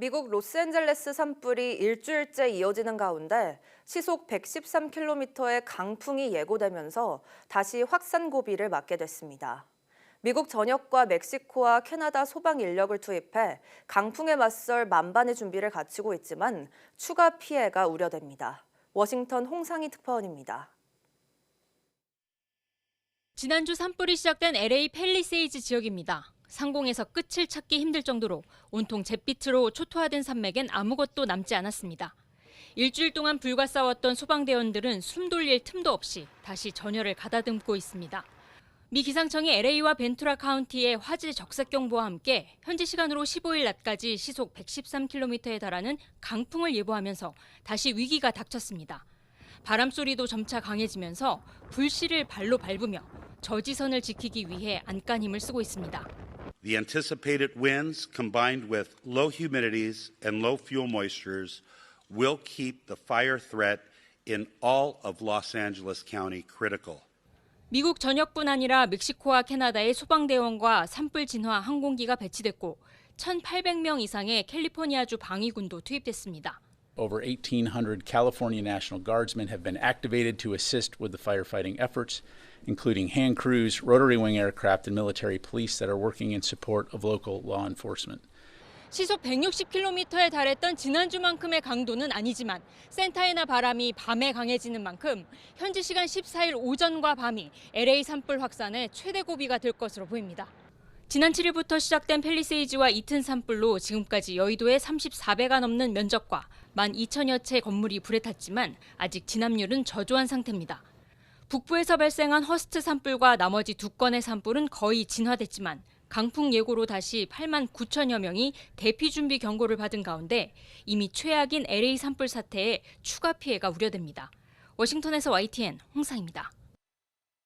미국 로스앤젤레스 산불이 일주일째 이어지는 가운데 시속 113km의 강풍이 예고되면서 다시 확산 고비를 맞게 됐습니다. 미국 전역과 멕시코와 캐나다 소방 인력을 투입해 강풍에 맞설 만반의 준비를 갖추고 있지만 추가 피해가 우려됩니다. 워싱턴 홍상희 특파원입니다. 지난주 산불이 시작된 LA 팰리세이즈 지역입니다. 상공에서 끝을 찾기 힘들 정도로 온통 잿빛으로 초토화된 산맥엔 아무것도 남지 않았습니다. 일주일 동안 불과 싸웠던 소방대원들은 숨 돌릴 틈도 없이 다시 전열을 가다듬고 있습니다. 미 기상청이 LA와 벤투라 카운티의 화재 적색경보와 함께 현지 시간으로 15일 낮까지 시속 113km에 달하는 강풍을 예보하면서 다시 위기가 닥쳤습니다. 바람소리도 점차 강해지면서 불씨를 발로 밟으며 저지선을 지키기 위해 안간힘을 쓰고 있습니다. The anticipated winds combined with low humidities and low fuel moistures will keep the fire threat in all of Los Angeles County critical. 미국 전역뿐 아니라 멕시코와 캐나다의 소방대원과 산불 진화 항공기가 배치됐고 1,800명 이상의 캘리포니아주 방위군도 투입됐습니다. Over 1,800 California National Guardsmen have been activated to assist with the firefighting efforts, including hand crews, rotary wing aircraft, and military police that are working in support of local law enforcement. 시속 160km에 달했던 지난주만큼의 강도는 아니지만 센타에나 바람이 밤에 강해지는 만큼 현지 시간 14일 오전과 밤이 LA 산불 확산의 최대 고비가 될 것으로 보입니다. 지난 7일부터 시작된 팰리세이즈와 이튼 산불로 지금까지 여의도의 34배가 넘는 면적과 12,000여 채 건물이 불에 탔지만 아직 진압률은 저조한 상태입니다. 북부에서 발생한 허스트 산불과 나머지 2건의 산불은 거의 진화됐지만 강풍 예고로 다시 89,000여 명이 대피 준비 경고를 받은 가운데 이미 최악인 LA 산불 사태에 추가 피해가 우려됩니다. 워싱턴에서 YTN 홍상입니다.